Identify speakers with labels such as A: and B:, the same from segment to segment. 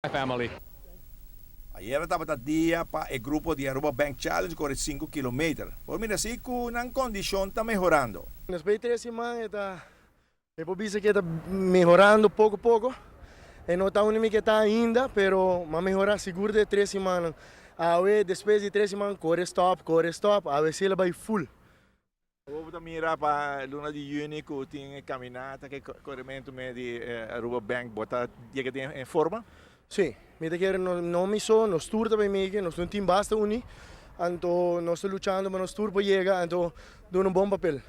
A: family.
B: Ayer estaba el día para el grupo de Aruba Bank Challenge corre 5 kilómetros. Por mira, sí, con una condición está mejorando.
C: Nas 3 semanas está, eu penso que está melhorando pouco a pouco. E não está onde que está ainda, pero vai melhorar seguro de 3 semanas. Aí depois de 3 semanas corre stop, a ver se ele vai full.
B: Vamos mirar para luna de junho que tem caminhada que corrimento meio de Aruba Bank bota dia que tem em forma.
C: Sim, me quer não me só, nós tour também me que nós não tem basta uni. Então nós estamos lutando para nós tour para chegar, então dando bom papel.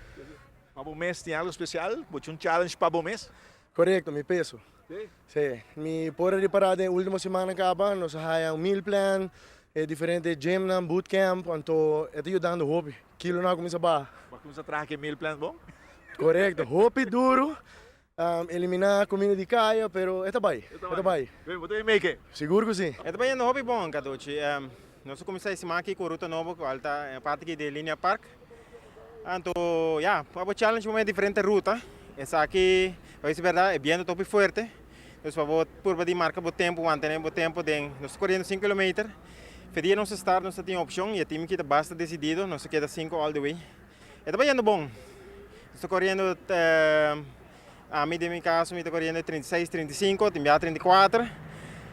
B: Para o mês tem algo especial? Bote challenge para o mês?
C: Correto, me peso.
B: Sim.
C: Sim, me por de parada na última semana acaba, nós há meal plan, diferente gym na bootcamp, então é ajudando o hobby. Quilo não começa a barra.
B: Começa a trazer que meal plan bom?
C: Correto, hobby duro, eliminar comida de caia, pero está bem, está bem.
B: Você make?
C: Seguro que sim.
D: É também um hobby bom, Kadochi. Nós começamos a semana aqui com ruta nova, com alta parte aqui de linha park. Então, para o challenge é uma diferente ruta. Essa aqui, vai ser verdade, é bem top forte. Nós vamos por de marca o tempo, manter o tempo de nós correndo 5 km. Fedia nós start, nós temos opção e o time que está basta decidido, nós queda 5 all the way. É também bom. Estou correndo a mim de meu caso, estou correndo 36, 35, tem 34.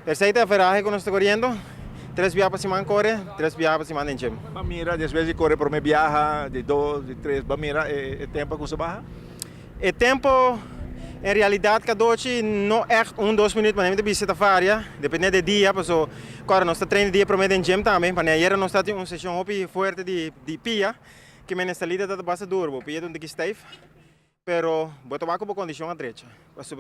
D: Terceira ferragem que nós estamos correndo. 3 viagens para semana corre, 3 viagens para semana em gym.
B: Mira, às vezes corre por uma viagem de 2, de 3, mira, é tempo que você barra?
D: O tempo, em realidade, Kadochi, não é 2 minutos, mas é bicicleta varia, dependendo do dia, porque agora nós estamos treinando dia prometo em gym também, para ayer nós estamos uma sessão forte de pia, que me salida está bastante duro, pia é que stave, pero boto com condição atrecha, porque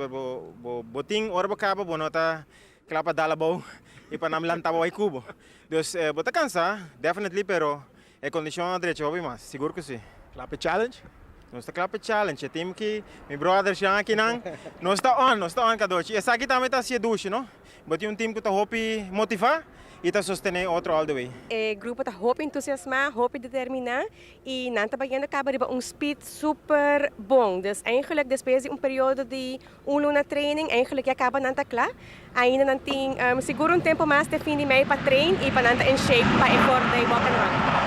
D: botin hora acaba, bono tá clapa dala bom e para não lantar o cubo, então bota cansa, definitely, pero é condição atrecha, hobby mais, seguro que sim.
B: Clap challenge?
D: Nós está clap challenge, é time que meu brother já aqui não, nós está on Kadochi. Essa aqui também está se duche, não? Botei time que está hopi motivar e está sostener outro all the way.
E: O grupo está hopi entusiasmar, hopi determinar e não está bagando acaba de speed super bom. Dus eigenlijk depois de período de luna training, eigenlijk acaba não está claro. Ainda não tem seguro tempo mais de fim de mês para treinar e para não estar em shape para effort de walk and run.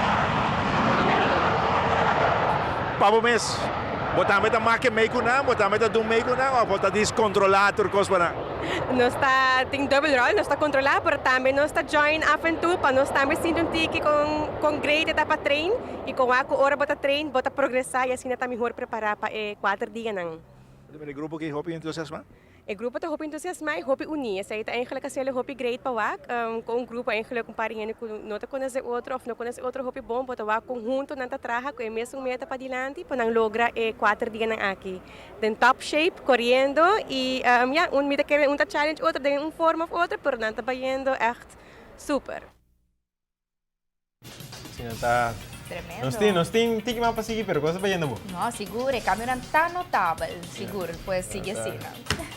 B: Para o mês, botar a máquina meio com não, botar a do meio com não, ou botar descontrolado por coisa para
E: nós está tem double roll, nós está controlar, mas também nós está join up and to, para nós também sinto que com grade está para trein e com a hora bota trein, bota progressar e assim está melhor preparar para 4 dias não.
B: O grupo que hopi entusiasma?
E: O grupo está hopi entusiasmar e hopi unir. Essa está eigenlijk kasi ele hopi great para wak. Com grupo eigenlijk comparinhando com não te conhece outro, ou não conhece outro hopi bom, bota wak conjunto não te traja com o mesmo meta para dilante, para não logra 4 dias não aqui. Den top shape, correndo e meta quer challenge outro, den forma of outro, pero não te bayendo echt super.
D: Sim, está
F: Tremendo.
D: Nós tem que mais para seguir, pero coisa para yendo bom.
F: No, seguro, el cambio era tan notable, seguro, pues sigue así, ¿no?